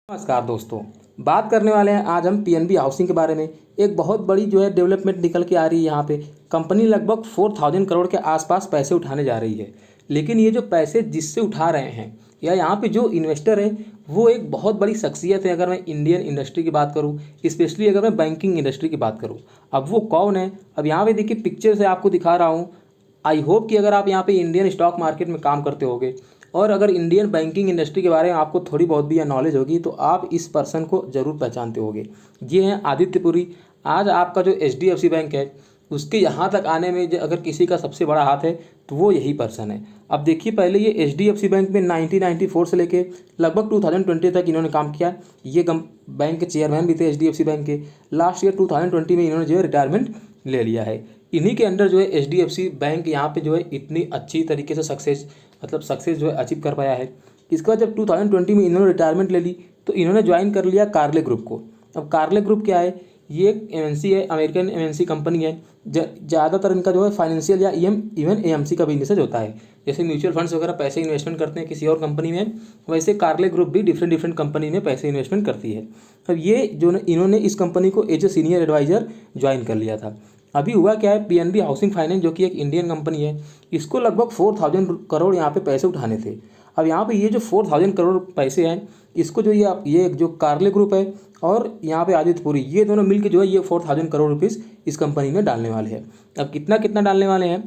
नमस्कार दोस्तों। बात करने वाले हैं आज हम पीएनबी हाउसिंग के बारे में। एक बहुत बड़ी डेवलपमेंट निकल के आ रही है। यहाँ पे कंपनी लगभग 4000 करोड़ के आसपास पैसे उठाने जा रही है। लेकिन ये जो पैसे जिससे उठा रहे हैं या यहाँ पे जो इन्वेस्टर है वो एक बहुत बड़ी शख्सियत है। अगर मैं इंडियन इंडस्ट्री की बात करूँ, स्पेशली अगर मैं बैंकिंग इंडस्ट्री की बात करूँ, अब वो कौन है? अब यहाँ पे देखिए, पिक्चर से आपको दिखा रहा हूँ। आई होप कि अगर आप यहाँ पे इंडियन स्टॉक मार्केट में काम करते होगे और अगर इंडियन बैंकिंग इंडस्ट्री के बारे में आपको थोड़ी बहुत भी नॉलेज होगी तो आप इस पर्सन को ज़रूर पहचानते होगे। ये हैं आदित्य पुरी। आज आपका जो एचडीएफसी बैंक है उसके यहाँ तक आने में अगर किसी का सबसे बड़ा हाथ है तो वो यही पर्सन है। अब देखिए, पहले ये एचडीएफसी बैंक में 1994 से लेके लगभग 2020 तक इन्होंने काम किया। ये बैंक के चेयरमैन भी थे एचडीएफसी बैंक के। लास्ट ईयर 2020 में इन्होंने रिटायरमेंट ले लिया है। इन्हीं के अंडर एचडीएफसी बैंक यहाँ पे इतनी अच्छी तरीके से सक्सेस अचीव कर पाया है। इसके बाद जब 2020 में इन्होंने रिटायरमेंट ले ली तो इन्होंने ज्वाइन कर लिया कार्ले ग्रुप को। अब कार्ले ग्रुप क्या है? ये एक एमएनसी है, अमेरिकन एमएनसी कंपनी है। ज़्यादातर इनका फाइनेंशियल या इवन एएमसी का बिजनेस होता है। जैसे म्यूचुअल फंड्स वगैरह पैसे इन्वेस्टमेंट करते हैं किसी और कंपनी में, वैसे कार्ले ग्रुप भी डिफरेंट कंपनी में पैसे इन्वेस्टमेंट करती है। अब ये इन्होंने इस कंपनी को as a senior advisor join कर लिया था। अभी हुआ क्या है, पीएनबी हाउसिंग फाइनेंस जो कि एक इंडियन कंपनी है, इसको लगभग 4000 करोड़ यहाँ पे पैसे उठाने थे। अब यहाँ पे ये जो 4000 करोड़ पैसे हैं, इसको ये जो कार्ले ग्रुप है और यहाँ पे आदित्य पुरी, ये दोनों मिलकर ये 4000 करोड़ रुपीज़ इस कंपनी में डालने वाले हैं। अब कितना कितना डालने वाले हैं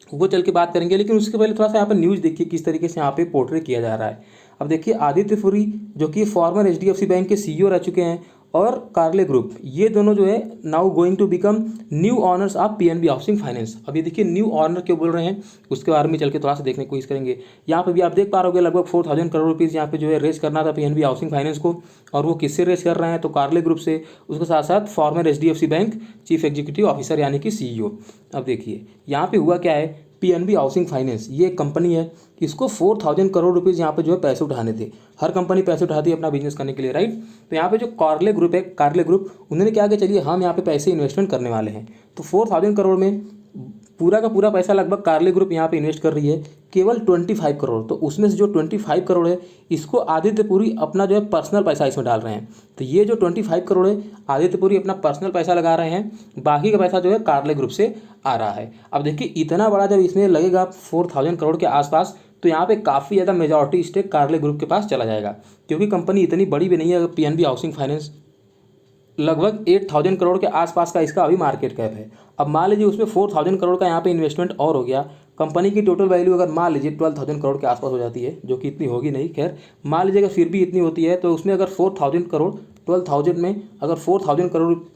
वो चल के बात करेंगे, लेकिन उसके पहले थोड़ा सा यहाँ पर न्यूज़ देखिए किस तरीके से यहाँ पे पोर्ट्रे किया जा रहा है। अब देखिए, आदित्य पुरी जो कि फॉर्मर एचडीएफसी बैंक के सीईओ रह चुके हैं और कार्ले ग्रुप, ये दोनों now going to become new owners of PNB housing finance. अब ये देखिए, न्यू ऑनर क्यों बोल रहे हैं उसके बारे में चल के थोड़ा सा देखने की कोशिश करेंगे। यहाँ पे भी आप देख पा रहे हो लगभग 4000 करोड़ रुपीज़ यहाँ पे रेज करना था पीएनबी हाउसिंग फाइनेंस को। और वो किससे रेज कर रहे हैं? तो कार्ले ग्रुप से, उसके साथ साथ farmer HDFC bank chief executive officer यानी कि सीईओ। अब देखिए यहाँ पे हुआ क्या है, पीएनबी हाउसिंग फाइनेंस ये एक कंपनी है, इसको 4000 करोड़ रुपीज़ यहाँ पे पैसे उठाने थे। हर कंपनी पैसे उठाती है अपना बिजनेस करने के लिए, राइट? तो यहाँ पे जो कार्ले ग्रुप है, कार्ले ग्रुप उन्होंने क्या किया, चलिए हम यहाँ पे पैसे इन्वेस्टमेंट करने वाले हैं। तो 4000 करोड़ में पूरा का पूरा पैसा लगभग कार्ले ग्रुप यहाँ पे इन्वेस्ट कर रही है, केवल 25 करोड़। तो उसमें से जो 25 करोड़ है इसको आदित्य पुरी अपना पर्सनल पैसा इसमें डाल रहे हैं। तो ये जो 25 करोड़ है आदित्य पुरी अपना पर्सनल पैसा लगा रहे हैं, बाकी का पैसा कार्ले ग्रुप से आ रहा है। अब देखिए, इतना बड़ा जब इसमें लगेगा 4000 करोड़ के आसपास, तो यहाँ पे काफ़ी ज़्यादा मेजॉरिटी स्टेक कार्ले ग्रुप के पास चला जाएगा, क्योंकि कंपनी इतनी बड़ी भी नहीं है। पीएनबी हाउसिंग फाइनेंस लगभग 8000 करोड़ के आसपास का इसका अभी मार्केट कैप है। अब मान लीजिए उसमें 4000 करोड़ का यहाँ पे इन्वेस्टमेंट और हो गया, कंपनी की टोटल वैल्यू अगर मान लीजिए 12000 करोड़ के आसपास हो जाती है, जो कि इतनी होगी नहीं, खैर मान लीजिए अगर फिर भी इतनी होती है, तो उसमें अगर 4000 करोड़ 12000 में अगर 4000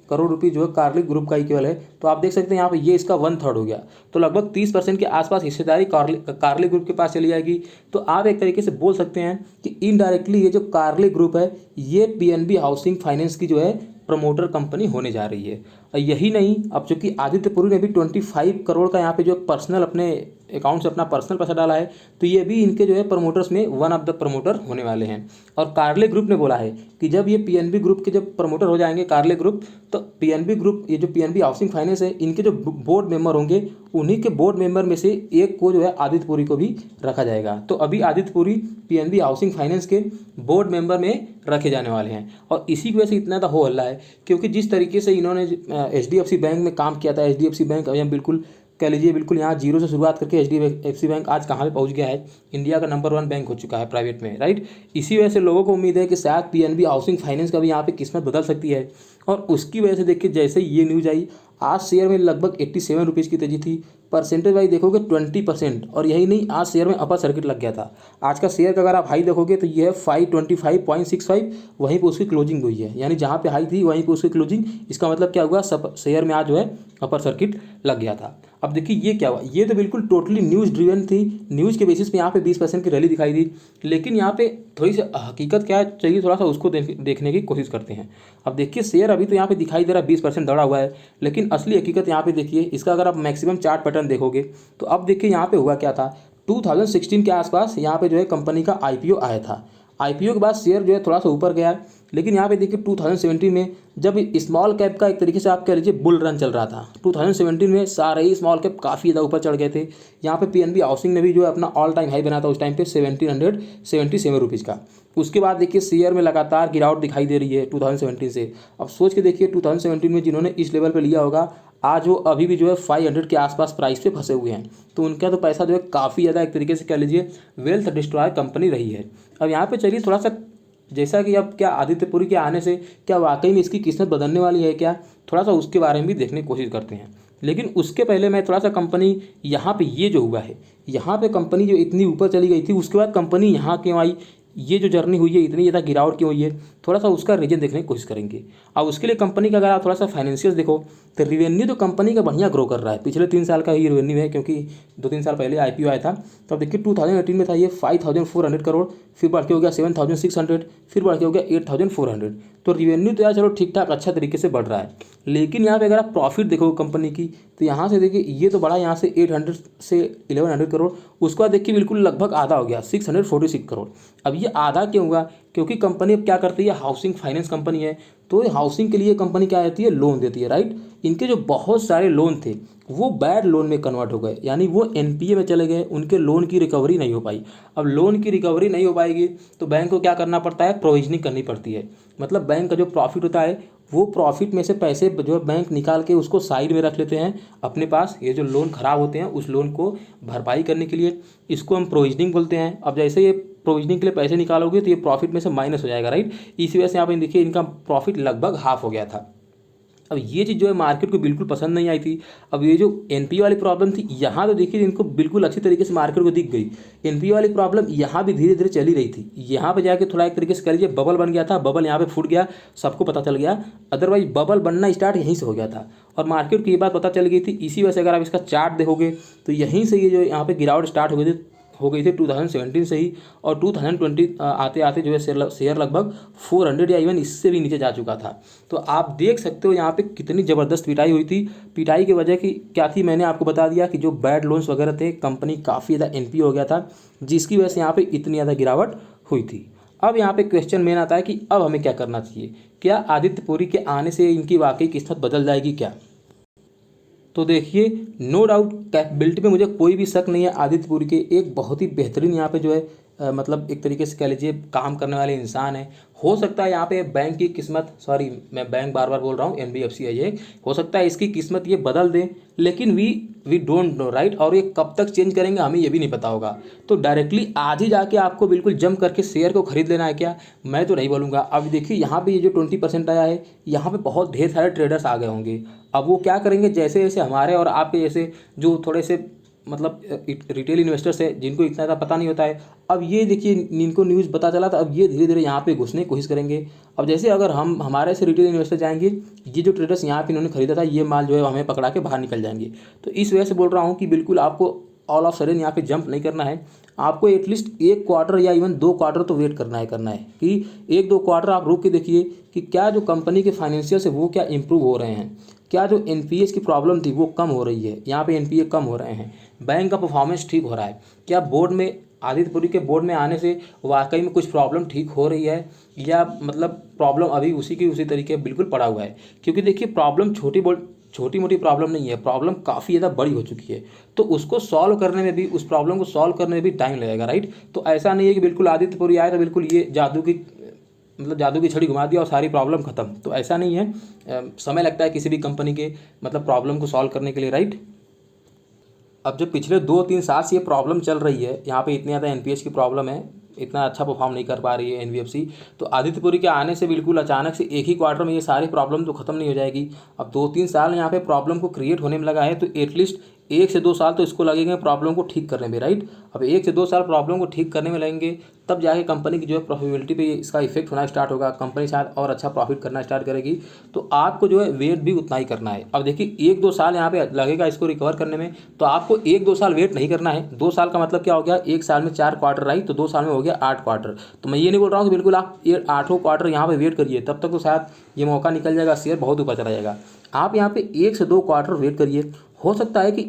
करोड़ रुपये कार्ले ग्रुप का इक्वल है, तो आप देख सकते हैं यहाँ पे ये इसका 1/3 हो गया। तो लगभग 30% के आसपास हिस्सेदारी कार्ले ग्रुप के पास चली जाएगी। तो आप एक तरीके से बोल सकते हैं कि इनडायरेक्टली ये जो कार्ले ग्रुप है ये पीएनबी हाउसिंग फाइनेंस की प्रमोटर कंपनी होने जा रही है। यही नहीं, अब चूंकि आदित्य पुरी ने भी 25 करोड़ का यहाँ पे पर्सनल अपने अकाउंट से अपना पर्सनल पैसा डाला है, तो ये भी इनके प्रमोटर्स में वन ऑफ द प्रमोटर होने वाले हैं। और कार्ले ग्रुप ने बोला है कि जब ये पीएनबी ग्रुप के जब प्रमोटर हो जाएंगे कार्ले ग्रुप, तो पीएनबी ग्रुप, ये जो पीएनबी हाउसिंग फाइनेंस है, इनके जो बोर्ड मेंबर होंगे उन्हीं के बोर्ड मेंबर में से एक को आदित्य पुरी को भी रखा जाएगा। तो अभी Aditya Puri PNB housing finance के बोर्ड मेंबर में रखे जाने वाले हैं। और इसी की वजह से इतना हो हल्ला है, क्योंकि जिस तरीके से इन्होंने एचडीएफसी बैंक में काम किया था, एचडीएफसी बैंक अब बिल्कुल कह लीजिए बिल्कुल यहाँ जीरो से शुरुआत करके एचडीएफसी बैंक आज कहाँ पे पहुँच गया है, इंडिया का नंबर 1 बैंक हो चुका है प्राइवेट में, राइट? इसी वजह से लोगों को उम्मीद है कि शायद पीएनबी हाउसिंग फाइनेंस का भी यहाँ पे किस्मत बदल सकती है। और उसकी वजह से देखिए, जैसे ये न्यूज़ आई, आज शेयर में लगभग 87 रुपीज़ की तेजी थी। परसेंटेज वाइज देखोगे 20%। और यही नहीं, आज शेयर में अपर सर्किट लग गया था। आज का शेयर का अगर आप हाई देखोगे तो ये है 525.65, वहीं पे उसकी क्लोजिंग हुई है, यानी जहाँ पे हाई थी वहीं पे उसकी क्लोजिंग। इसका मतलब क्या हुआ, सब शेयर में आज अपर सर्किट लग गया था। अब देखिए ये क्या हुआ, ये तो बिल्कुल टोटली न्यूज़ ड्रिवन थी, न्यूज़ के बेसिस पे यहाँ पे 20% की रैली दिखाई दी। लेकिन यहाँ पे थोड़ी सी हकीकत क्या है, चाहिए थोड़ा सा उसको देखने की कोशिश करते हैं। अब देखिए, शेयर अभी तो यहाँ पे दिखाई दे रहा है 20% दौड़ा हुआ है, लेकिन असली हकीकत यहाँ पे देखिए, इसका अगर आप मैक्सिमम चार्ट पैटर्न देखोगे तो अब देखिए यहाँ पे हुआ क्या था। 2016 के आसपास यहाँ पे कंपनी का आईपीओ आया था। आईपीओ के बाद शेयर थोड़ा सा ऊपर गया, लेकिन यहाँ पे देखिए 2017 में जब स्मॉल कैप का एक तरीके से आप कह लीजिए बुल रन चल रहा था, 2017 में सारे ही स्मॉल कैप काफ़ी ज़्यादा ऊपर चढ़ गए थे। यहाँ पे पीएनबी हाउसिंग ने भी जो है अपना ऑल टाइम हाई बना था उस टाइम पे 1777 रुपीज़ का। उसके बाद देखिए शेयर में लगातार गिरावट दिखाई दे रही है 2017 से। अब सोच के देखिए 2017 में जिन्होंने इस लेवल पे लिया होगा, आज वो अभी भी जो है 500 के आसपास प्राइस पे फंसे हुए हैं। तो उनका तो पैसा जो है काफ़ी ज़्यादा एक तरीके से कह लीजिए वेल्थ डिस्ट्रॉय कंपनी रही है। अब यहाँ पे चलिए थोड़ा सा, जैसा कि अब क्या आदित्यपुरी के आने से क्या वाकई में इसकी किस्मत बदलने वाली है क्या, थोड़ा सा उसके बारे में भी देखने की कोशिश करते हैं। लेकिन उसके पहले मैं थोड़ा सा कंपनी यहाँ पे ये जो हुआ है, यहाँ पे कंपनी जो इतनी ऊपर चली गई थी उसके बाद कंपनी यहाँ क्यों आई, ये जो जर्नी हुई है इतनी ज़्यादा गिरावट क्यों हुई है, थोड़ा सा उसका रीजन देखने की कोशिश करेंगे। अब उसके लिए कंपनी का अगर आप थोड़ा सा फाइनेंशियल देखो तो रिवेन्यू तो कंपनी का बढ़िया ग्रो कर रहा है, पिछले 3 साल का ही रिवेन्यू है, क्योंकि 2-3 साल पहले आईपीओ आया था। तो अब देखिए 2018 में था ये 5400 करोड़, फिर बढ़ के हो गया 7600, फिर बढ़ के हो गया 8400। तो रिवेन्यू तो यार चलो ठीक ठाक अच्छा तरीके से बढ़ रहा है। लेकिन यहाँ पे अगर आप प्रॉफिट देखो कंपनी की, तो यहाँ से देखिए ये तो बढ़ा यहाँ से 800 से 1100 करोड़, उसके बाद देखिए बिल्कुल लगभग आधा हो गया 646 करोड़। अब ये आधा क्यों हुआ, क्योंकि कंपनी अब क्या करती है, हाउसिंग फाइनेंस कंपनी है, तो हाउसिंग के लिए कंपनी क्या रहती है, लोन देती है, राइट। इनके जो बहुत सारे लोन थे वो बैड लोन में कन्वर्ट हो गए, यानी वो एनपीए में चले गए, उनके लोन की रिकवरी नहीं हो पाई। अब लोन की रिकवरी नहीं हो पाएगी तो बैंक को क्या करना पड़ता है, प्रोविजनिंग करनी पड़ती है। मतलब बैंक का जो प्रॉफिट होता है वो प्रॉफिट में से पैसे जो बैंक निकाल के उसको साइड में रख लेते हैं अपने पास, ये जो लोन ख़राब होते हैं उस लोन को भरपाई करने के लिए, इसको हम प्रोविजनिंग बोलते हैं। अब जैसे ये प्रोविजनिंग के लिए पैसे निकालोगे तो ये प्रॉफिट में से माइनस हो जाएगा, राइट। इसी वजह से यहाँ पे देखिए इनका प्रॉफिट लगभग हाफ हो गया था। अब ये चीज़ जो है मार्केट को बिल्कुल पसंद नहीं आई थी। अब ये जो एनपीए वाली प्रॉब्लम थी यहाँ तो देखिए इनको बिल्कुल अच्छी तरीके से मार्केट को दिख गई। एनपीए वाली प्रॉब्लम यहाँ भी धीरे धीरे चली रही थी, यहाँ पे जाके थोड़ा एक तरीके से कह लीजिए बबल बन गया था, बबल यहाँ पे फूट गया, सबको पता चल गया। अदरवाइज बबल बनना स्टार्ट यहीं से हो गया था और मार्केट को ये बात पता चल गई थी। इसी वजह से अगर आप इसका चार्ट देखोगे तो यहीं से ये जो यहाँ पे गिरावट स्टार्ट हो गई थी 2017 से ही, और 2020 आते आते जो है शेयर लगभग 400 या इवन इससे भी नीचे जा चुका था। तो आप देख सकते हो यहाँ पे कितनी ज़बरदस्त पिटाई हुई थी। पिटाई की वजह की क्या थी, मैंने आपको बता दिया कि जो बैड लोन्स वगैरह थे, कंपनी काफ़ी ज़्यादा एनपीए हो गया था, जिसकी वजह से यहाँ पर इतनी ज़्यादा गिरावट हुई थी। अब यहाँ पे क्वेश्चन मेन आता है कि अब हमें क्या करना चाहिए, क्या आदित्यपुरी के आने से इनकी वाकई किस्मत बदल जाएगी क्या। तो देखिए नो डाउट कैपेबिलिटी में मुझे कोई भी शक नहीं है, आदित्यपुरी के एक बहुत ही बेहतरीन यहाँ पे जो है मतलब एक तरीके से कह लीजिए काम करने वाले इंसान है। हो सकता है यहाँ पे बैंक की किस्मत, सॉरी मैं बैंक बार बार बोल रहा हूँ, एनबीएफसी है ये, हो सकता है इसकी किस्मत ये बदल दे, लेकिन वी डोंट नो, राइट। और ये कब तक चेंज करेंगे हमें ये भी नहीं पता होगा। तो डायरेक्टली आज ही जाके आपको बिल्कुल जम करके शेयर को खरीद लेना है क्या, मैं तो नहीं बोलूँगा। अब देखिए यहाँ पे ये जो 20% आया है, यहाँ पे बहुत ढेर सारे ट्रेडर्स आ गए होंगे। अब वो क्या करेंगे, जैसे जैसे हमारे और आपके जैसे जो थोड़े से मतलब रिटेल इन्वेस्टर्स है जिनको इतना ज़्यादा पता नहीं होता है, अब ये देखिए इनको न्यूज़ पता चला तो अब ये धीरे धीरे यहाँ पे घुसने की कोशिश करेंगे। अब जैसे अगर हम हमारे से रिटेल इन्वेस्टर जाएंगे, ये जो ट्रेडर्स यहाँ पे इन्होंने खरीदा था ये माल जो है हमें पकड़ा के बाहर निकल जाएंगे। तो इस वजह से बोल रहा हूँ कि बिल्कुल आपको ऑल ऑफ सडन यहाँ पे जंप नहीं करना है, आपको एटलीस्ट 1 क्वार्टर या इवन 2 क्वार्टर तो वेट करना है कि 1-2 क्वार्टर आप रुक के देखिए कि क्या जो कंपनी के फाइनेंशियल है वो क्या इंप्रूव हो रहे हैं, क्या जो एनपीएस की प्रॉब्लम थी वो कम हो रही है, यहाँ पे एनपीए कम हो रहे हैं, बैंक का परफॉर्मेंस ठीक हो रहा है, क्या बोर्ड में आदित्यपुरी के बोर्ड में आने से वाकई में कुछ प्रॉब्लम ठीक हो रही है, या मतलब प्रॉब्लम अभी उसी की उसी तरीके बिल्कुल पड़ा हुआ है। क्योंकि देखिए प्रॉब्लम छोटी मोटी प्रॉब्लम नहीं है, प्रॉब्लम काफ़ी ज़्यादा बड़ी हो चुकी है, तो उसको सॉल्व करने में भी, उस प्रॉब्लम को सॉल्व करने में भी टाइम लगेगा, राइट। तो ऐसा नहीं है कि बिल्कुल आदित्यपुरी आए तो बिल्कुल ये जादू की छड़ी घुमा दिया और सारी प्रॉब्लम खत्म, तो ऐसा नहीं है। समय लगता है किसी भी कंपनी के मतलब प्रॉब्लम को सॉल्व करने के लिए, राइट। अब जो पिछले 2-3 साल से ये प्रॉब्लम चल रही है, यहाँ पे इतनी ज़्यादा एनपीएस की प्रॉब्लम है, इतना अच्छा परफॉर्म नहीं कर पा रही है एनबीएफसी, तो आदित्यपुरी के आने से बिल्कुल अचानक से एक ही क्वार्टर में ये सारी प्रॉब्लम तो खत्म नहीं हो जाएगी। अब 2-3 साल यहाँ पे प्रॉब्लम को क्रिएट होने में लगा है, तो एटलीस्ट 1 से 2 साल तो इसको लगेंगे प्रॉब्लम को ठीक करने में, राइट। अब 1 से 2 साल प्रॉब्लम को ठीक करने में लगेंगे, तब जाके कंपनी की जो है प्रॉफिटेबिलिटी पे इसका इफेक्ट होना स्टार्ट होगा, कंपनी शायद और अच्छा प्रॉफिट करना स्टार्ट करेगी। तो आपको जो है वेट भी उतना ही करना है। अब देखिए 1-2 साल यहाँ पे लगेगा इसको रिकवर करने में, तो आपको 1-2 साल वेट नहीं करना है। 2 साल का मतलब क्या हो गया, 1 साल में 4 क्वार्टर, राइट, तो 2 साल में हो गया 8 क्वार्टर। तो मैं ये नहीं बोल रहा हूँ कि बिल्कुल आप ये 8वां क्वार्टर यहाँ पे वेट करिए, तब तक तो शायद ये मौका निकल जाएगा, शेयर बहुत ऊपर चला जाएगा। आप यहाँ पे 1 से 2 क्वार्टर वेट करिए, हो सकता है कि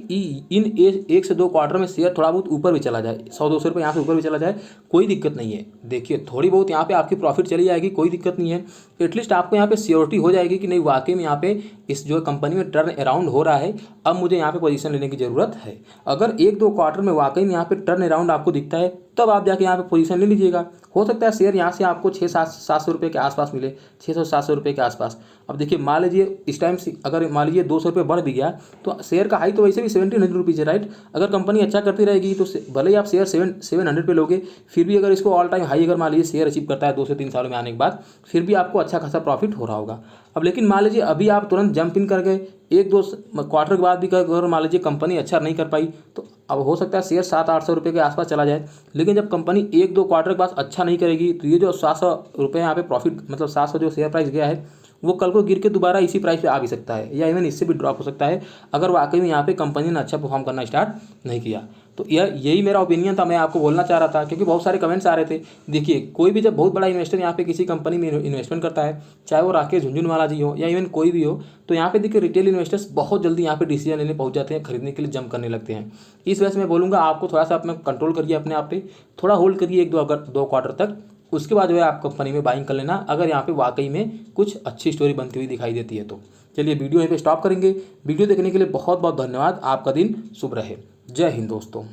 इन 1 से 2 क्वार्टर में शेयर थोड़ा बहुत ऊपर भी चला चला जाए, 100-200 रुपये यहाँ से ऊपर भी चला जाए, कोई दिक्कत नहीं है। देखिए थोड़ी बहुत यहाँ पे आपकी प्रॉफिट चली जाएगी, कोई दिक्कत नहीं है। एटलीस्ट आपको यहाँ पे श्योरिटी हो जाएगी कि नहीं वाकई में यहाँ पे इस जो कंपनी में टर्न अराउंड हो रहा है, अब मुझे यहाँ पे पोजीशन लेने की ज़रूरत है। अगर 1-2 क्वार्टर में वाकई में यहाँ पे टर्न अराउंड आपको दिखता है, तब आप जाके यहाँ पे पोजीशन ले लीजिएगा। हो सकता है शेयर यहाँ से आपको 600-700 रुपये के आसपास मिले, 600-700 रुपये के आसपास। अब देखिए मान लीजिए इस टाइम से अगर मान लीजिए 200 रुपये बढ़ भी गया, तो शेयर का हाई तो वैसे भी 1700 रुपीज़ है, राइट। अगर कंपनी अच्छा करती रहेगी तो भले ही आप शेयर 700 पे लोगे, फिर भी अगर इसको ऑल टाइम हाई अगर मान लीजिए शेयर अचीव करता है 2 से 3 सालों में आने के बाद, फिर भी आपको अच्छा खासा प्रॉफिट हो रहा होगा। अब लेकिन मान लीजिए अभी आप तुरंत जंप इन कर गए, 1-2 क्वार्टर के बाद भी अगर मान लीजिए कंपनी अच्छा नहीं कर पाई, तो अब हो सकता है शेयर 700-800 रुपये के आसपास चला जाए। लेकिन जब कंपनी 1-2 क्वार्टर के बाद अच्छा नहीं करेगी, तो ये जो 700 रुपये यहाँ पे प्रॉफिट, मतलब 700 जो शेयर प्राइस गया है, वो कल को गिर के दोबारा इसी प्राइस पे आ भी सकता है, या इवन इससे भी ड्रॉप हो सकता है, अगर वाकई में यहाँ पे कंपनी ने अच्छा परफॉर्म करना स्टार्ट नहीं किया। तो यही मेरा ओपिनियन था, मैं आपको बोलना चाह रहा था, क्योंकि बहुत सारे कमेंट्स आ रहे थे। देखिए कोई भी जब बहुत बड़ा इन्वेस्टर यहाँ पे किसी कंपनी में इन्वेस्टमेंट करता है, चाहे वो राकेश झुनझुनवाला जी हो या इवन कोई भी हो, तो यहाँ पे देखिए रिटेल इन्वेस्टर्स बहुत जल्दी यहाँ पे डिसीजन लेने पहुँच जाते हैं, खरीदने के लिए जंप करने लगते हैं। इस वजह से मैं बोलूँगा आपको थोड़ा सा अपना कंट्रोल करिए, अपने आप पे थोड़ा होल्ड करिए 1-2 क्वार्टर तक, उसके बाद जो है आप कंपनी में बाइंग कर लेना, अगर यहाँ पे वाकई में कुछ अच्छी स्टोरी बनती हुई दिखाई देती है तो। चलिए वीडियो यहीं पे स्टॉप करेंगे। वीडियो देखने के लिए बहुत बहुत धन्यवाद। आपका दिन शुभ रहे। जय हिंद दोस्तों।